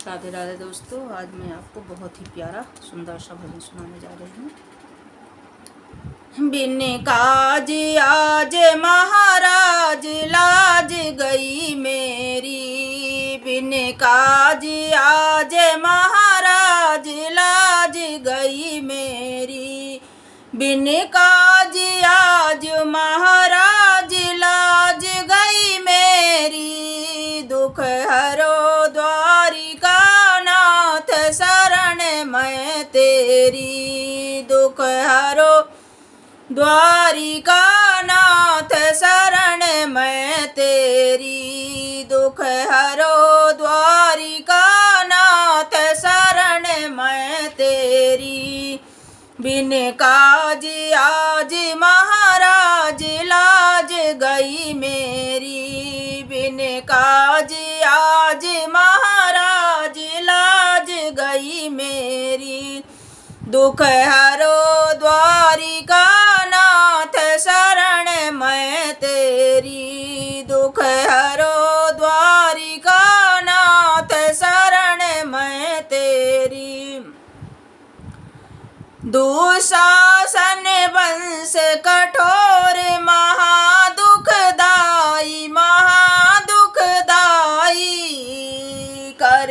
राधे राधे दोस्तों, आज मैं आपको बहुत ही प्यारा सुंदर सा भजन सुनाने जा रही हूँ। बिन काज आज महाराज लाज गई मेरी, बिन काज आज महाराज लाज गई मेरी, बिन काज आज महाराज लाज गई मेरी, दुख हरो द्वारिका नाथ शरण मैं तेरी, दुख हरो द्वारिका नाथ शरण मैं तेरी, दुख हरो द्वारिका नाथ शरण मैं तेरी, बिन काज आज महाराज लाज गई मेरी, बिन काज आज महाराज लाज गई मेरी, दुख हरो द्वारिका नाथ शरण मैं तेरी, दुख हरो द्वारिका नाथ शरण मैं तेरी, दुशासन वंश कठोर महादुखदाई महादुखदाई, कर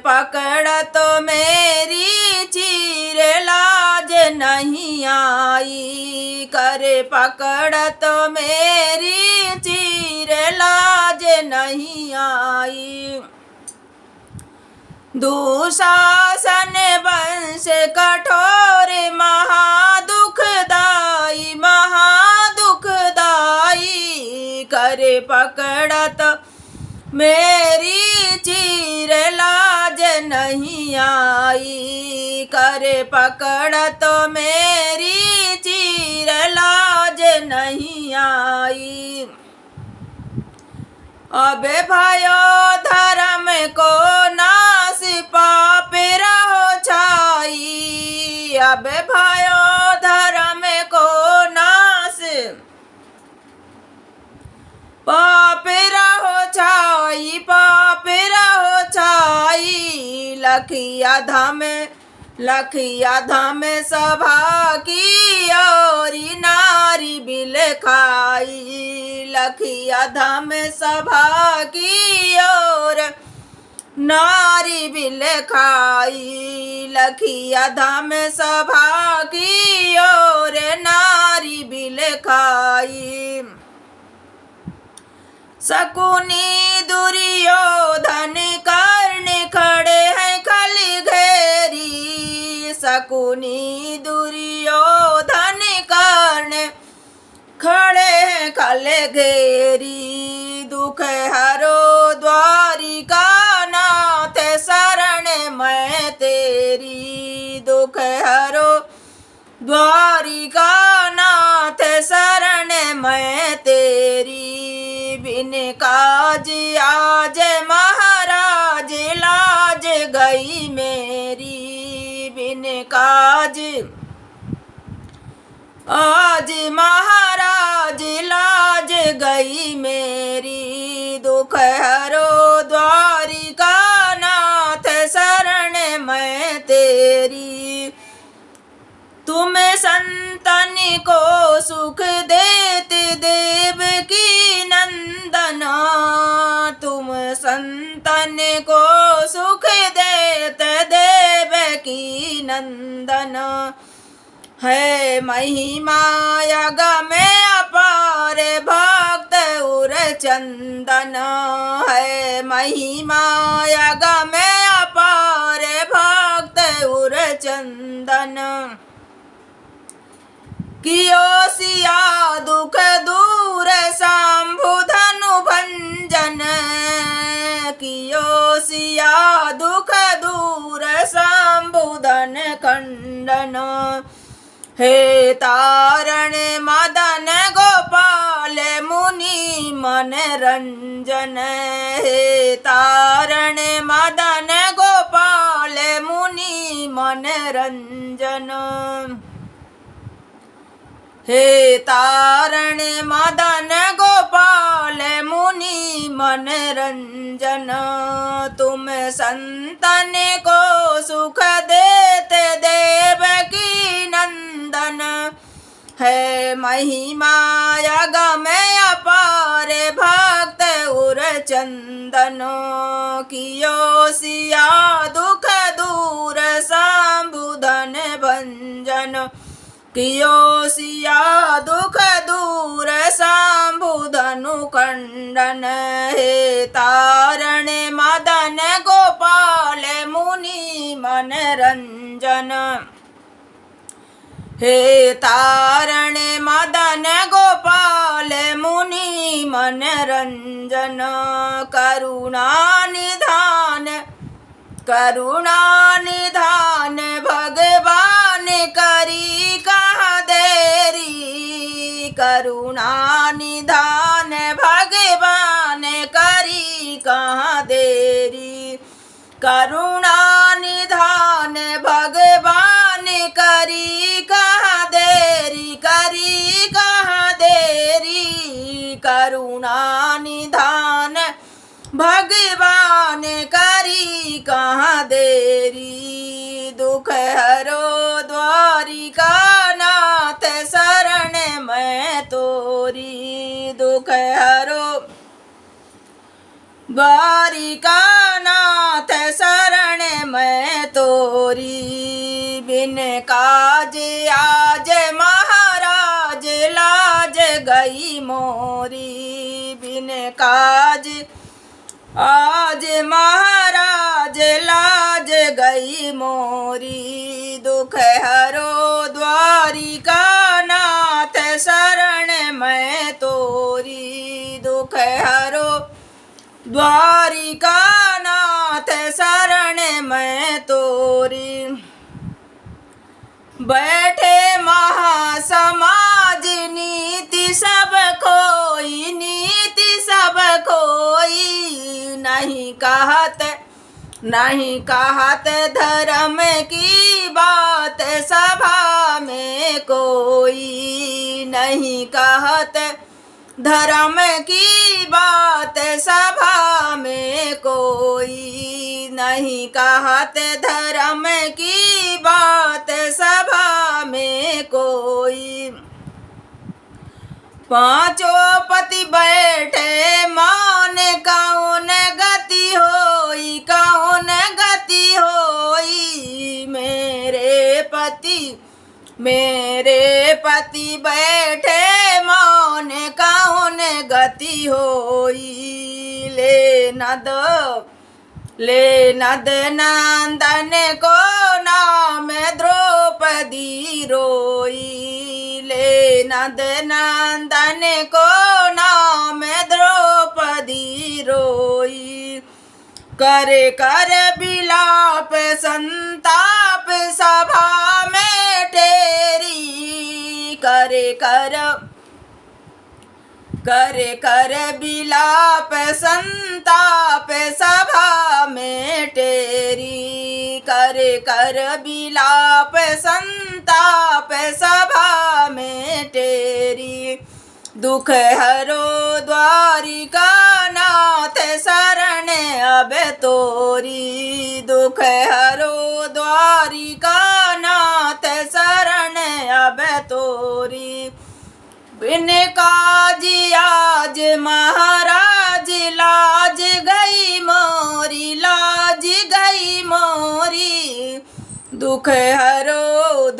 पकड़त मेरी चीर लाज नहीं आई, कर पकड़त मेरी चीर लाज नहीं आई, दुशासन वंश कठोर महादुखदाई महादुखदाई, कर पकड़त मेरी चीर लाज नहीं आई, कर पकड़त मेरी चीर लाज नहीं आई, अब भयो धर्म को नाश पाप रहो छाई, अब भयो धर्म को नाश पाप रहो छाई, पाप रहो छाई, लखिया धाम सभा की और नारी बिल खाई, लखिया धाम सभा की और नारी बिल खाई, लखिया धाम सभा की और नारी बिल खाई, शकुनी दुर्योधन कर्ण खड़े हैं खल घेरी, शकुनी दुर्योधन कर्ण खड़े हैं खल घेरी, दुख हरो द्वारिका नाथ शरण मैं तेरी, दुख हरो द्वारिका नाथ शरण मैं तेरी, बिन काज आज महाराज लाज गई मेरी, बिन काज आज महाराज लाज गई मेरी, दुख हरो द्वारिका नाथ शरण मैं तेरी, तुम संतन को सुख देते देव की नंदना, तुम संतन को सुख देते देव की नंदना, है महिमा यज्ञ में अपार भक्त उर चंदन, है महिमा यज्ञ में अपार भक्त उर चंदन, कियो सिया दुख दूर शंभु धनु भंजन, कियो सिया दुख दूर शंभु धन खंडन, हे तारण मदन गोपाल मुनि मन रंजन, हे तारण मदन गोपाल मुनि मन रंजन, हे तारण मदन गोपाल मुनि मन रंजन। तुम संतन को सुख देते देवकी नंदन। है महिमा अगम अपार भक्त उर चंदन। कियो सिया दुख दूर शंभुधन भंजन। कियो सिया दुख दूर शंभुधनु खंडन। हे तारण मदन गोपाल मुनि मन रंजन। हे तारण मदन गोपाल मुनि मन रंजन। करुणा निधान भगवान करी कहाँ देरी। करुणा निधान भगवान करी कहाँ देरी। करुणा निधान भगवान करी कहाँ देरी। करी कहाँ देरी। करुणा निधान भगवान करी कहाँ देरी। दुख हरो द्वारिका नाथ शरण मैं तोरी। दुख हरो द्वारिका नाथ शरण मैं तोरी। बिन काज आज महाराज लाज गई मोरी। बिन काज आज महाराज लाज गई मोरी। दुख हरो द्वारिका नाथ शरण मैं तोरी। दुख हरो द्वारिका नाथ शरण मैं तोरी। बैठे महासमाज नीति सब खोई। नीति सब खोई। नहीं कहत धर्म की बात सभा में कोई। नहीं कहत धर्म की बात सभा में कोई। नहीं कहत धर्म की बात सभा में कोई। पांचों पति बैठे मौन कौन गति होई। कौन गति होई। मेरे पति बैठे मौन कौन गति होई। ले नद नंदन को नाम द्रौपदी रोई। ले नद नंदन को नाम द्रौपदी रोई। कर बिलाप संताप सभा में तेरी। कर बिलाप संताप सभा में तेरी। कर बिलाप संताप सभा में तेरी। दुख हरो द्वारिका नाथ शरण अब तोरी। दुख हरो द्वारिका नाथ शरण अब तोरी। बिन काज आज महाराज लाज गई मोरी। लाज गई मोरी। दुख हरो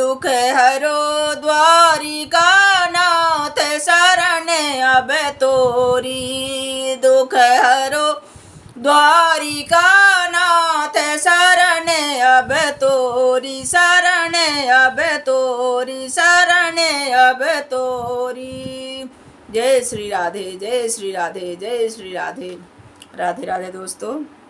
द्वारिका नाथ शरण अब तोरी। दुख हरो द्वारिका नाथ शरण अब तोरी। शरण अब तोरी। शरण अब तोरी। जय श्री राधे, जय श्री राधे, जय श्री राधे। राधे राधे दोस्तों।